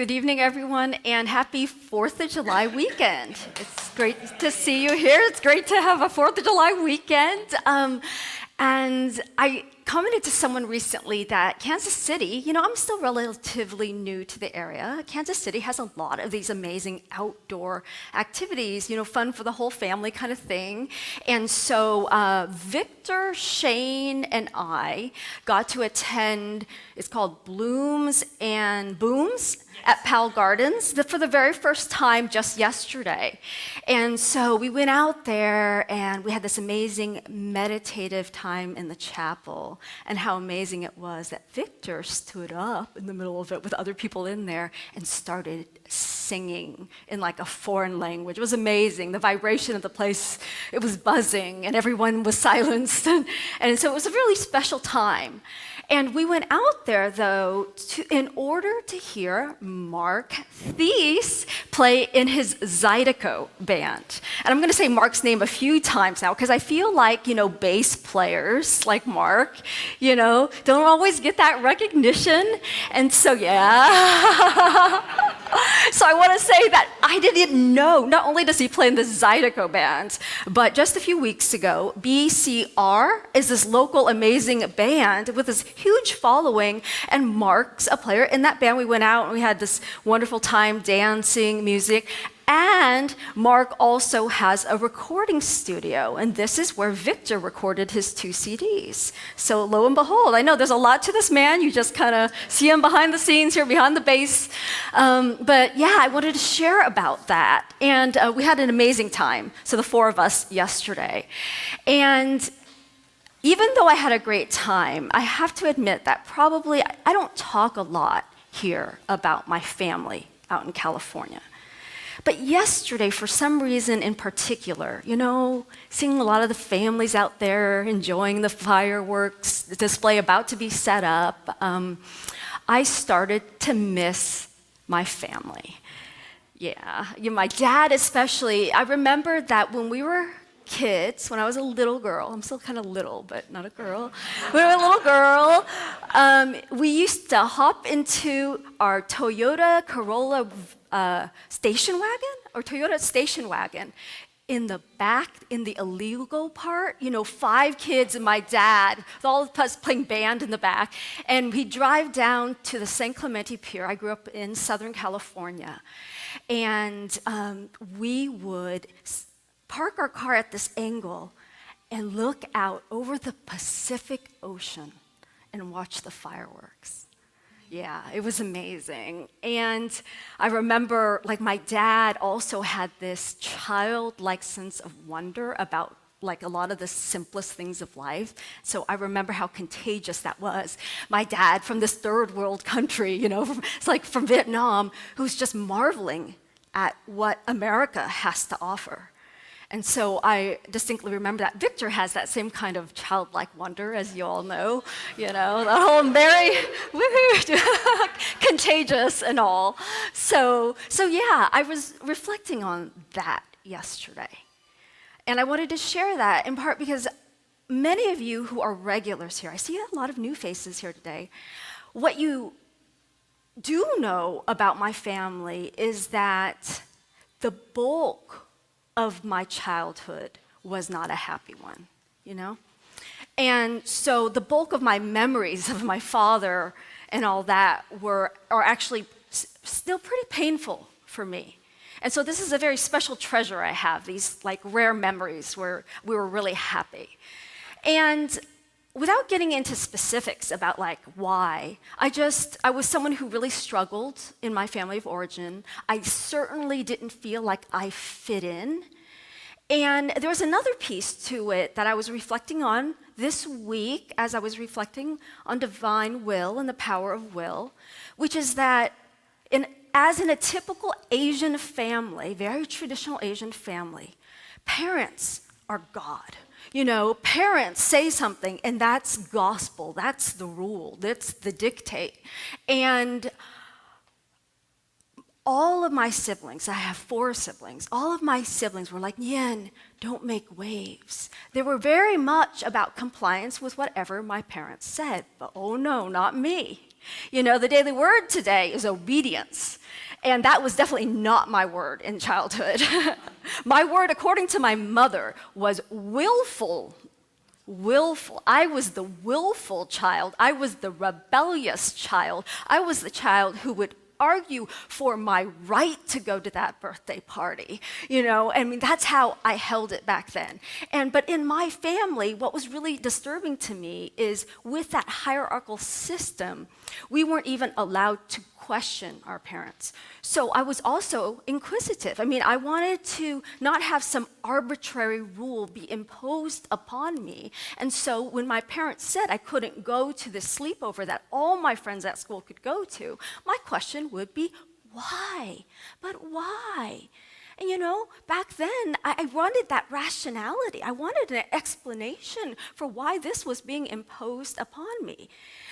Good evening, everyone, and happy 4th of July weekend. It's great to see you here. It's great to have a 4th of July weekend. And I commented to someone recently that Kansas City, I'm still relatively new to the area. Kansas City has a lot of these amazing outdoor activities, fun for the whole family kind of thing. And so Victor, Shane, and I got to attend, it's called Blooms and Booms at Powell Gardens for the very first time just yesterday. And so we went out there and we had this amazing meditative time in the chapel. And how amazing it was that Victor stood up in the middle of it with other people in there and started singing in like a foreign language. It was amazing. The vibration of the place, it was buzzing and everyone was silenced. And so it was a really special time. And we went out there, though, in order to hear Mark Thies play in his Zydeco band. And I'm going to say Mark's name a few times now because I feel like, bass players like Mark, don't always get that recognition. And so, yeah. So I want to say that I didn't know, not only does he play in the Zydeco band, but just a few weeks ago, BCR is this local amazing band with this huge following, and Mark's a player in that band. We went out and we had this wonderful time dancing, music, and Mark also has a recording studio, and this is where Victor recorded his 2 CDs. So lo and behold, I know there's a lot to this man. You just kind of see him behind the scenes here, behind the bass. But yeah, I wanted to share about that. And we had an amazing time, so the 4 of us yesterday. And even though I had a great time, I have to admit that probably I don't talk a lot here about my family out in California. But yesterday, for some reason in particular, seeing a lot of the families out there enjoying the fireworks display about to be set up, I started to miss my family. Yeah, my dad especially. I remember that when we were kids, when I was a little girl, I'm still kind of little, but not a girl. When I was a little girl, we used to hop into our Toyota Corolla station wagon, or Toyota station wagon. In the back, in the illegal part, 5 kids and my dad, with all of us playing band in the back, and we'd drive down to the San Clemente Pier. I grew up in Southern California, and we would park our car at this angle and look out over the Pacific Ocean and watch the fireworks. Yeah, it was amazing. And I remember, my dad also had this childlike sense of wonder about, a lot of the simplest things of life. So I remember how contagious that was. My dad from this third world country, from Vietnam, who's just marveling at what America has to offer. And so I distinctly remember that Victor has that same kind of childlike wonder, as you all know, the whole very contagious and all. So yeah, I was reflecting on that yesterday. And I wanted to share that in part because many of you who are regulars here, I see a lot of new faces here today. What you do know about my family is that the bulk of my childhood was not a happy one, And so the bulk of my memories of my father and all that are actually still pretty painful for me. And so this is a very special treasure I have, these rare memories where we were really happy. And without getting into specifics about why, I was someone who really struggled in my family of origin. I certainly didn't feel like I fit in. And there was another piece to it that I was reflecting on this week as I was reflecting on divine will and the power of will, which is that as in a typical Asian family, very traditional Asian family, parents are God. Parents say something, and that's gospel. That's the rule. That's the dictate. And all of my siblings, I have 4 siblings, all of my siblings were like, Nhien, don't make waves. They were very much about compliance with whatever my parents said. But oh no, not me. You know, the daily word today is obedience. And that was definitely not my word in childhood. My word, according to my mother, was willful. Willful. I was the willful child. I was the rebellious child. I was the child who would argue for my right to go to that birthday party. You know, I mean, that's how I held it back then. But in my family, what was really disturbing to me is with that hierarchical system, we weren't even allowed to question our parents. So I was also inquisitive. I mean, I wanted to not have some arbitrary rule be imposed upon me. And so when my parents said I couldn't go to the sleepover that all my friends at school could go to, my question would be, why? But why? And you know, back then, I wanted that rationality. I wanted an explanation for why this was being imposed upon me.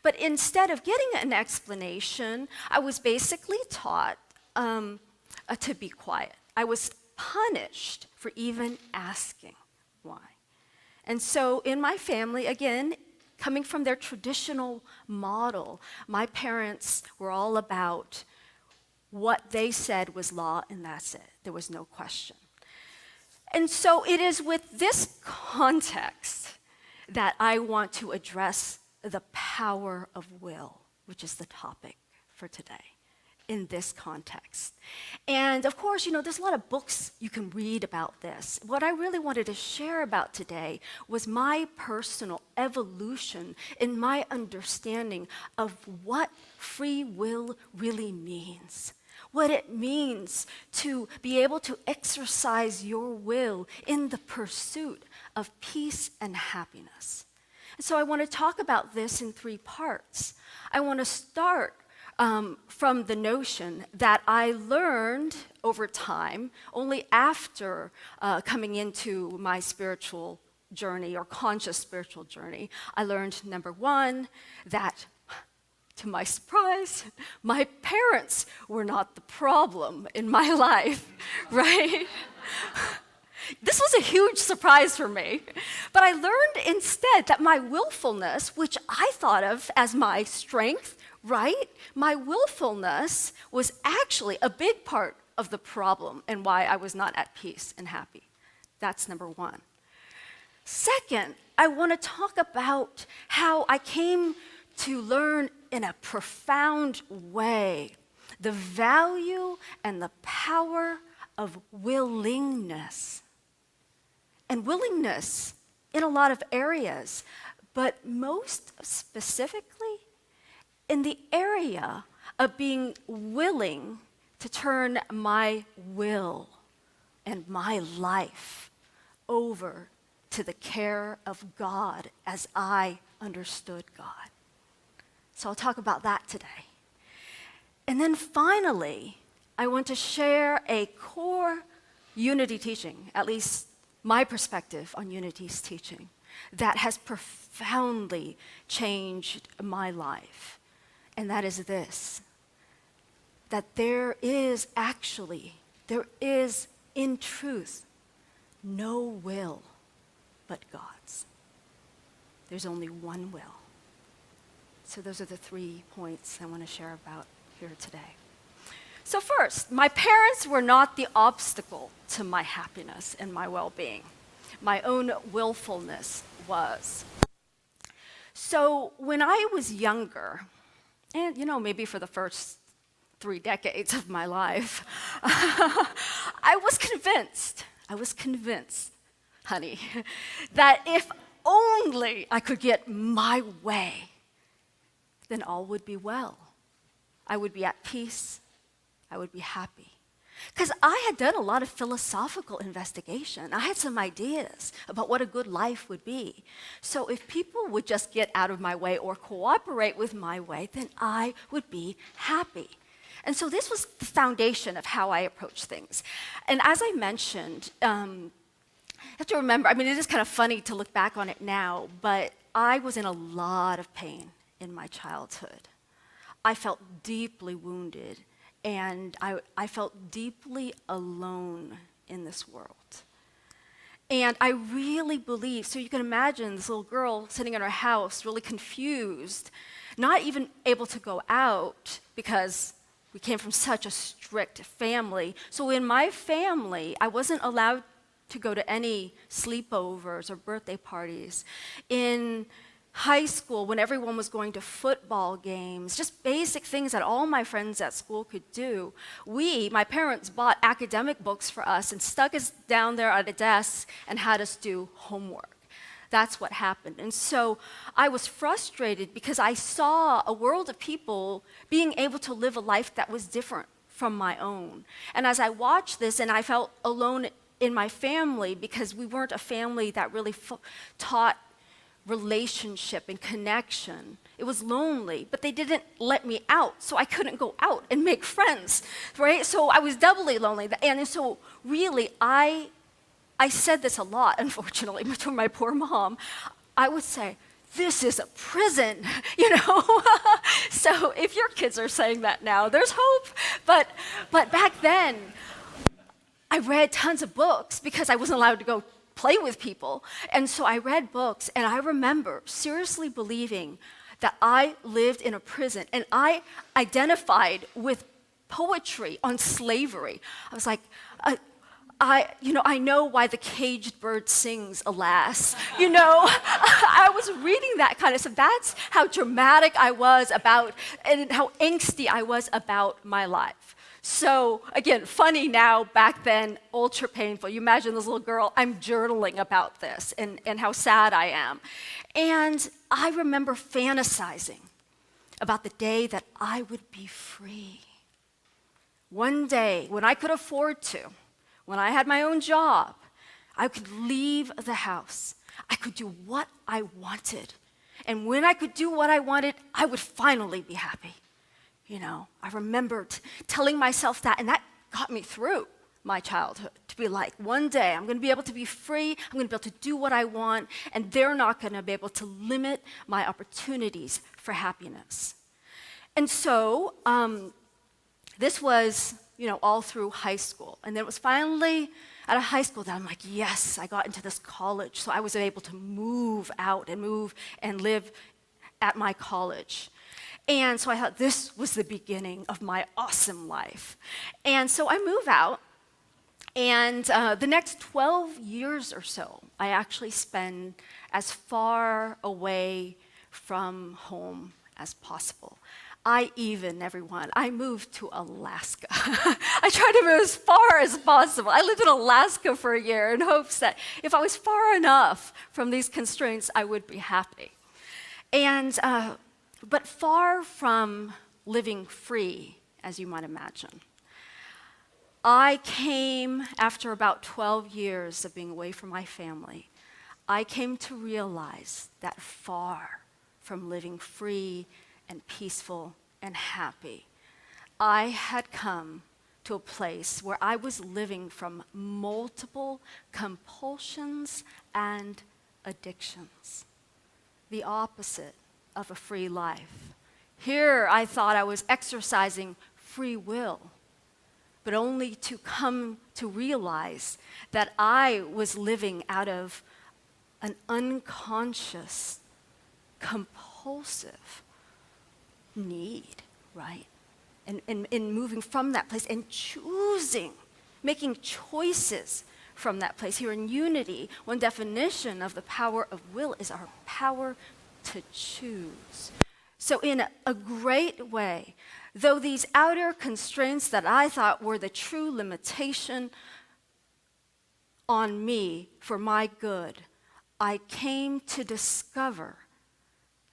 But instead of getting an explanation, I was basically taught to be quiet. I was punished for even asking why. And so in my family, again, coming from their traditional model, my parents were all about what they said was law, and that's it. There was no question. And so it is with this context that I want to address the power of will, which is the topic for today, in this context. And of course, you know, there's a lot of books you can read about this. What I really wanted to share about today was my personal evolution in my understanding of what free will really means. What it means to be able to exercise your will in the pursuit of peace and happiness. And so I want to talk about this in 3 parts. I want to start from the notion that I learned over time, only after coming into my spiritual journey or conscious spiritual journey. I learned, number 1, that to my surprise, my parents were not the problem in my life, right? This was a huge surprise for me. But I learned instead that my willfulness, which I thought of as my strength, right? My willfulness was actually a big part of the problem and why I was not at peace and happy. That's number 1. Second, I want to talk about how I came to learn in a profound way the value and the power of willingness. And willingness in a lot of areas, but most specifically in the area of being willing to turn my will and my life over to the care of God as I understood God. So I'll talk about that today. And then finally, I want to share a core unity teaching, at least my perspective on unity's teaching, that has profoundly changed my life. And that is this, that there is in truth no will but God's. There's only one will. So those are the 3 points I want to share about here today. So first, my parents were not the obstacle to my happiness and my well-being. My own willfulness was. So when I was younger, and you know, maybe for the first 3 decades of my life, I was convinced, honey, that if only I could get my way, then all would be well. I would be at peace. I would be happy. Because I had done a lot of philosophical investigation. I had some ideas about what a good life would be. So if people would just get out of my way or cooperate with my way, then I would be happy. And so this was the foundation of how I approach things. And as I mentioned, you have to remember, I mean, it is kind of funny to look back on it now, but I was in a lot of pain in my childhood. I felt deeply wounded, and I felt deeply alone in this world. And I really believe, so you can imagine this little girl sitting in her house, really confused, not even able to go out because we came from such a strict family. So in my family, I wasn't allowed to go to any sleepovers or birthday parties. In high school, when everyone was going to football games, just basic things that all my friends at school could do, my parents bought academic books for us and stuck us down there at a desk and had us do homework. That's what happened. And so I was frustrated because I saw a world of people being able to live a life that was different from my own. And as I watched this, and I felt alone in my family because we weren't a family that really taught relationship and connection. It was lonely, but they didn't let me out, so I couldn't go out and make friends, right? So I was doubly lonely. And so really, I said this a lot, unfortunately, to my poor mom. I would say, this is a prison, you know? So if your kids are saying that now, there's hope. But back then, I read tons of books because I wasn't allowed to go play with people. And so I read books, and I remember seriously believing that I lived in a prison, and I identified with poetry on slavery. I was like, I know why the caged bird sings, alas. I was reading that kind of stuff. That's how dramatic I was about, and how angsty I was about my life. So again, funny now, back then, ultra painful. You imagine this little girl, I'm journaling about this and how sad I am. And I remember fantasizing about the day that I would be free. One day, when I could afford to, when I had my own job, I could leave the house. I could do what I wanted. And when I could do what I wanted, I would finally be happy. I remembered telling myself that, and that got me through my childhood, to be like, one day I'm going to be able to be free, I'm going to be able to do what I want, and they're not going to be able to limit my opportunities for happiness. And so this was, all through high school. And then it was finally out of high school that I'm like, yes, I got into this college. So I was able to move out and live at my college. And so I thought this was the beginning of my awesome life. And so I move out, and the next 12 years or so, I actually spend as far away from home as possible. I moved to Alaska. I tried to move as far as possible. I lived in Alaska for a year in hopes that if I was far enough from these constraints, I would be happy. But far from living free, as you might imagine, I came, after about 12 years of being away from my family, I came to realize that far from living free and peaceful and happy, I had come to a place where I was living from multiple compulsions and addictions, the opposite of a free life. Here I thought I was exercising free will, but only to come to realize that I was living out of an unconscious, compulsive need, right? And moving from that place and making choices from that place. Here in Unity, one definition of the power of will is our power to choose. So in a great way, though these outer constraints that I thought were the true limitation on me for my good, I came to discover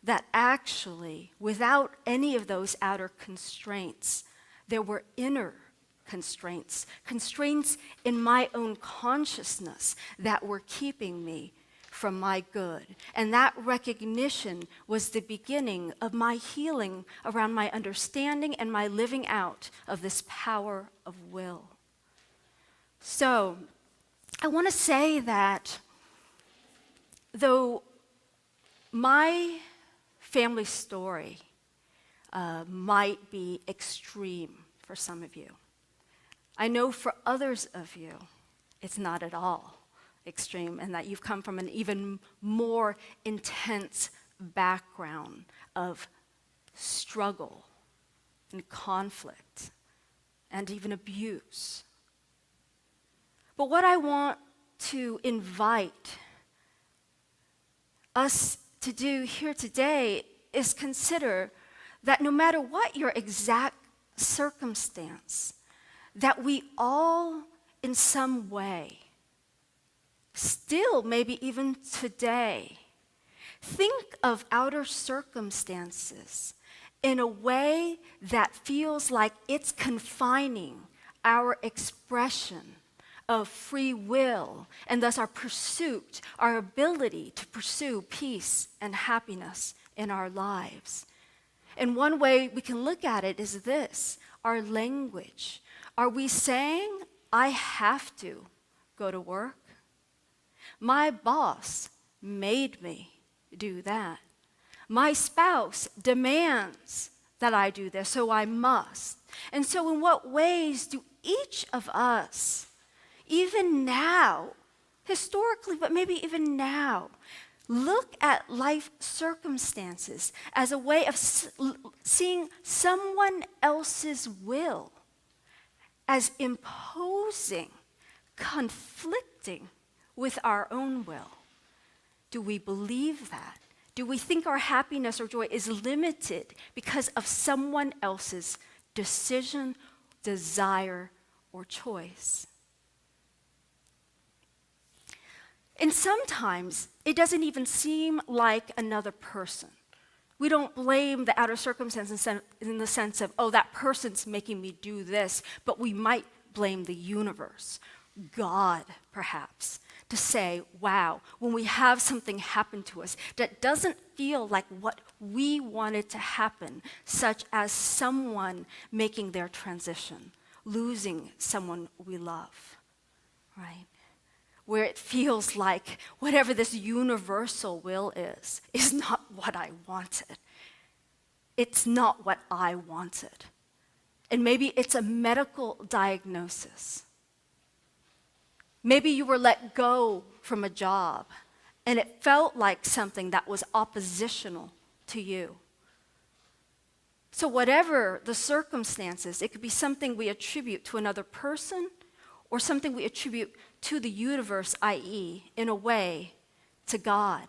that actually, without any of those outer constraints, there were inner constraints in my own consciousness that were keeping me from my good. And that recognition was the beginning of my healing around my understanding and my living out of this power of will. So, I want to say that though my family story might be extreme for some of you, I know for others of you, it's not at all extreme, and that you've come from an even more intense background of struggle, and conflict, and even abuse. But what I want to invite us to do here today is consider that no matter what your exact circumstance, that we all, in some way, still maybe even today, think of outer circumstances in a way that feels like it's confining our expression of free will, and thus our pursuit, our ability to pursue peace and happiness in our lives. And one way we can look at it is this: our language. Are we saying, I have to go to work? My boss made me do that. My spouse demands that I do this, so I must. And so in what ways do each of us, even now, historically, but maybe even now, look at life circumstances as a way of seeing someone else's will as imposing, conflicting with our own will? Do we believe that? Do we think our happiness or joy is limited because of someone else's decision, desire, or choice? And sometimes it doesn't even seem like another person. We don't blame the outer circumstances in the sense of, oh, that person's making me do this, but we might blame the universe, God, perhaps, to say, wow, when we have something happen to us that doesn't feel like what we wanted to happen, such as someone making their transition, losing someone we love, right? Where it feels like whatever this universal will is not what I wanted. It's not what I wanted. And maybe it's a medical diagnosis. Maybe you were let go from a job and it felt like something that was oppositional to you. So whatever the circumstances, it could be something we attribute to another person or something we attribute to the universe, i.e., in a way, to God.